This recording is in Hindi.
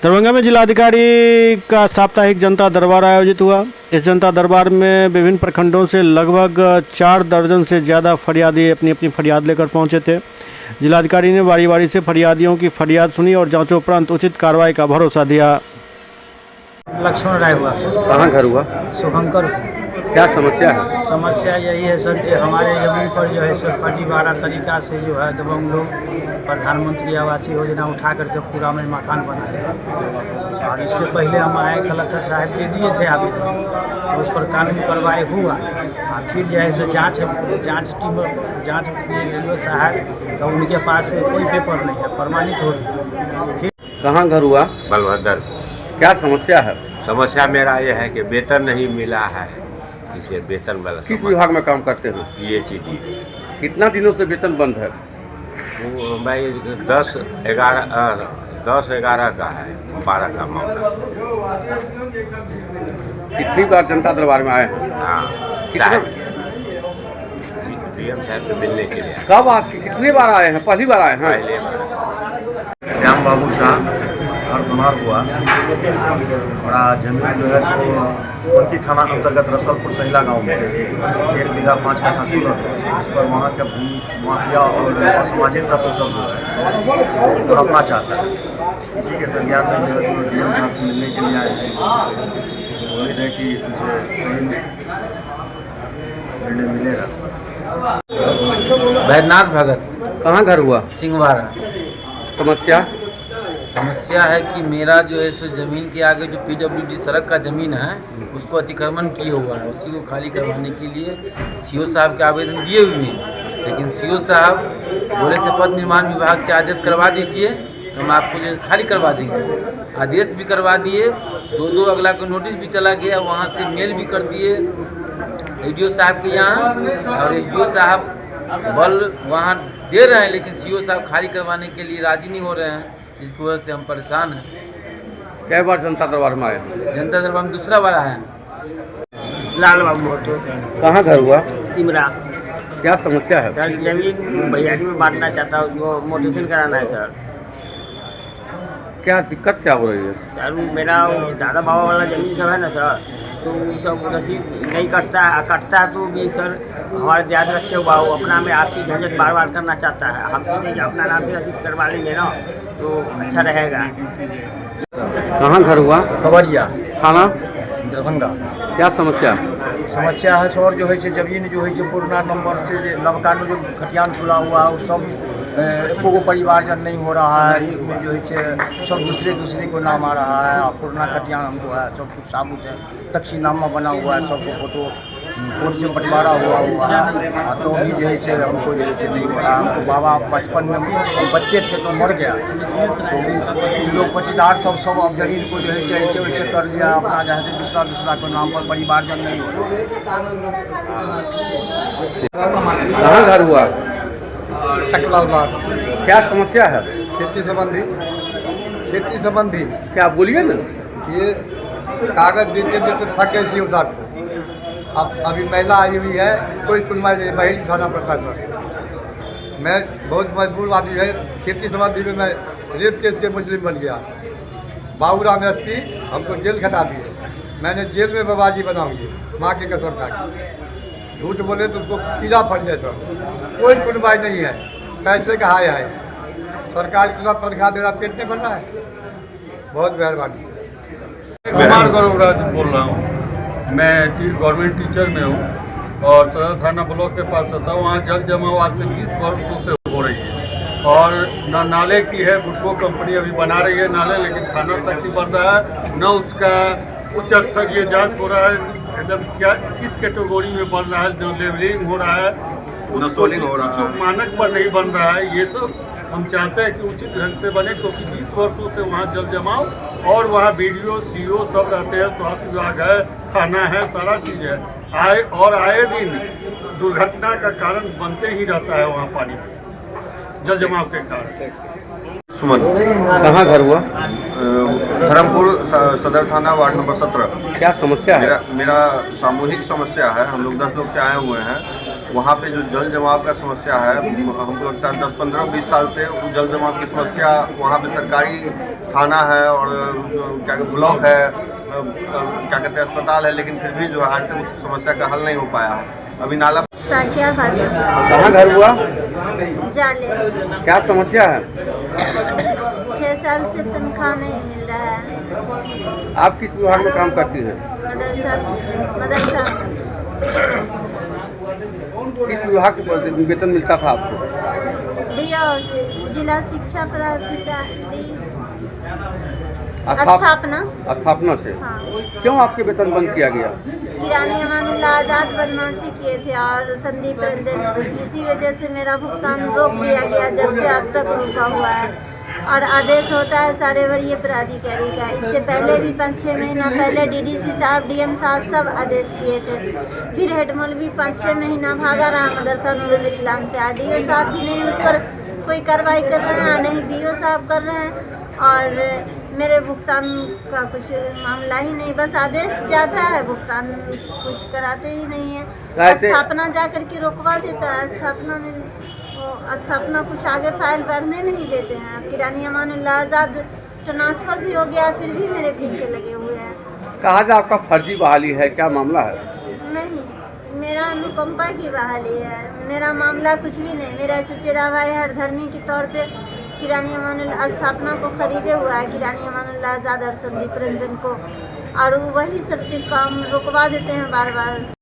दरभंगा में जिलाधिकारी का साप्ताहिक जनता दरबार आयोजित हुआ। इस जनता दरबार में विभिन्न प्रखंडों से लगभग 4 दर्जन से ज़्यादा फरियादी अपनी अपनी फरियाद लेकर पहुंचे थे। जिलाधिकारी ने बारी बारी से फरियादियों की फरियाद सुनी और जांचोपरांत उचित कार्रवाई का भरोसा दिया। लक्ष्मण राय हुआ सर। कहाँ घर हुआ? शुभंकर। क्या समस्या है? समस्या यही है सर कि हमारे जमीन पर जो है सर फर्जीवाड़ा तरीका से जो है जब हम लोग प्रधानमंत्री आवास योजना उठा करके पूरा में मकान बना लिया और इससे पहले हम आए कलेक्टर साहब के दिए थे आवेदन, तो उस पर कानूनी कार्रवाई हुआ और फिर जो है सो जाँच किए सीओ साहब, तो उनके पास में कोई पेपर नहीं है, प्रमाणित हो गया। फिर कहाँ घर हुआ? बलभद्र। क्या समस्या है? समस्या मेरा यह है कि वेतन नहीं मिला है, इसे वेतन वाला। किस विभाग में काम करते हैं? PHED। कितना दिनों से वेतन बंद है? वो भाई 10/11 का है, 12 का मामला। कितनी बार जनता दरबार में आए हैं? हाँ, साहब DM साहब से मिलने के लिए। कब कितनी बार आए हैं? पहली बार आए हैं? पहले बार। श्याम बाबू शाह और बीमार हुआ और जमीन जो है सो सोनकी थाना अंतर्गत रसलपुर सहिला गांव में 1 बीघा 5 कट्ठा सूरत है, जिस पर वहाँ के माफिया और असामाजिक तत्व सब हड़पना चाहता है। इसी के संज्ञान में जो है सो DM साहब से मिलने के लिए आए हैं। उम्मीद है कि उनसे सही निर्णय मिलेगा। वैद्यनाथ भगत। कहाँ घर हुआ? सिंहवाड़ा। समस्या है कि मेरा जो है सो ज़मीन के आगे जो PWD सड़क का ज़मीन है उसको अतिक्रमण किए हुआ है, उसी को खाली करवाने के लिए CO साहब के आवेदन दिए हुए हैं, लेकिन CO साहब बोले थे पथ निर्माण विभाग से आदेश करवा दीजिए तो हम आपको जो खाली करवा देंगे। आदेश भी करवा दिए, 2 अगला को नोटिस भी चला गया, वहाँ से मेल भी कर दिए ADO साहब के यहाँ, और SDO साहब बल वहाँ दे रहे हैं, लेकिन CO साहब खाली करवाने के लिए राजी नहीं हो रहे हैं, जिसकी वजह से हम परेशान हैं। कै बार जनता दरबार में आए? जनता दरबार में दूसरा बार आया है। लाल बाबू तो कहाँ घर हुआ? सिमरा। क्या समस्या है? सर जमीन भैयारी में बांटना चाहता है, उसको मोटेशन कराना है सर। क्या दिक्कत क्या हो रही है? सर मेरा दादा बाबा वाला ज़मीन सब है ना सर, तो वो सब रसीद नहीं कटता है तो भी सर हमारे याद रखे हुआ वो अपना में आपसी झंझट बार करना चाहता है। हम सोचेंगे अपना नाम से रसीद करवा लेंगे ना तो अच्छा रहेगा। कहाँ घर हुआ? खबरिया थाना दरभंगा। क्या समस्या? समस्या है सर जो है जमीन जो है पुराना नंबर से नवका में जो खतियान खुला हुआ है वो सब एको को परिवारजन नहीं हो रहा है। इसमें जो है सब दूसरे को नाम आ रहा है और पुराना खतियान हमको है, सब कुछ साबुत है, तकसीनामा बना हुआ है, सबको फोटो कोर्ट से बंटवारा हुआ है, तो भी जो है हमको जो है नहीं हो रहा। हमको बाबा बचपन में हम बच्चे थे तो मर गया, तो लोग पटीदार सब अब जमीन को जो है ऐसे वैसे कर लिया अपना, जो है दूसरा को नाम पर परिवारजन नहीं हो रहा। कहाँ घर हुआ? चकलाल बाग। क्या समस्या है? खेती संबंधी क्या बोलिए ना। ये कागज देते थक गए सीओ साहब को। अब अभी महिला आई हुई है, कोई सुनवाई नहीं, मैं ही खाना पड़ता है सर। मैं बहुत मजबूर आदमी है, खेती संबंधी में मैं रेप केस के मुजरिम बन गया। बाबूराम SP हमको जेल खटा दिए, मैंने जेल में बाबाजी बना हुई माँ के कसम खा। झूठ बोले तो उसको कीड़ा फट जाए सर, कोई सुनवाई नहीं है, पैसे का हाय है। सरकार के साथ तनख्वाह दे रहा, पेट नहीं भर रहा है। बहुत मेहरबानी। कुमार गौरवराज बोल रहा हूँ। मैं गवर्नमेंट टीचर में हूँ और सदर थाना ब्लॉक के पास रहता हूँ। वहाँ जल जमाव आज से 20 वर्षों से हो रही है और न नाले की है, बुटको कंपनी अभी बना रही है नाले, लेकिन थाना तक ही बन रहा है, न उसका उच्च स्तरीय जाँच हो रहा है, एकदम क्या किस कैटेगरी में बन रहा है, जो लेवलिंग हो रहा है, उच्च मानक पर नहीं बन रहा है। ये सब हम चाहते हैं कि उचित ढंग से बने, क्योंकि 20 वर्षों से वहाँ जल जमाव और वहाँ BDO CO सब रहते हैं, स्वास्थ्य विभाग है, थाना है, सारा चीज़ है। आए दिन दुर्घटना का कारण बनते ही रहता है वहाँ पानी जल जमाव के कारण। सुमन। कहाँ घर हुआ? धर्मपुर सदर थाना वार्ड नंबर 17। क्या समस्या है? मेरा सामूहिक समस्या है। हम लोग 10 लोग से आए हुए हैं। वहाँ पे जो जल जमाव का समस्या है, हमको लगता है 10-15-20 साल से वो जल जमाव की समस्या, वहाँ पे सरकारी थाना है और क्या कहते ब्लॉक है, क्या कहते हैं अस्पताल है, लेकिन फिर भी जो है आज तक उस समस्या का हल नहीं हो पाया है। अभी नाला साकिया खातून, कहाँ घर हुआ? जाले। क्या समस्या है? 6 साल से तनख्वाह नहीं मिल रहा है। आप किस विभाग में काम करती हैं? मदरसा किस विभाग से वेतन मिलता था आपको? दिया जिला शिक्षा प्राधिकारी स्थापना से। हाँ। क्यों आपके वेतन बंद किया गया? किरानी अमानुल्लाह आज़ाद बदमाशी किए थे और संदीप रंजन, इसी वजह से मेरा भुगतान रोक दिया गया, जब से अब तक रुका हुआ है। और आदेश होता है सारे वरीय प्राधिकारी का। इससे पहले भी 5-6 महीना पहले डीडीसी साहब, डीएम साहब सब आदेश किए थे। फिर हेड मौलवी 5-6 महीना भागा रहा मदरसा नूरुल इस्लाम से। आरडीओ साहब भी नहीं उस पर कोई कार्रवाई कर रहे हैं, नहीं बीओ साहब कर रहे हैं, और मेरे भुगतान का कुछ मामला ही नहीं, बस आदेश जाता है, भुगतान कुछ कराते ही नहीं है। स्थापना जा कर के रोकवा देता है, स्थापना कुछ आगे फाइल बढ़ने नहीं देते हैं। किरानी अमानुल्लाह आज़ाद ट्रांसफ़र भी हो गया, फिर भी मेरे पीछे लगे हुए हैं। कहा जाए आपका फर्जी बहाली है, क्या मामला है? नहीं, मेरा अनुकंपा की बहाली है, मेरा मामला कुछ भी नहीं। मेरा चचेरा भाई हरधर्मी के तौर पे किरानी अमानुल्लाह स्थापना को खरीदे हुआ है, किरानी अमानुल्लाह आज़ाद और संदीप रंजन को, और वही सबसे काम रुकवा देते हैं बार बार।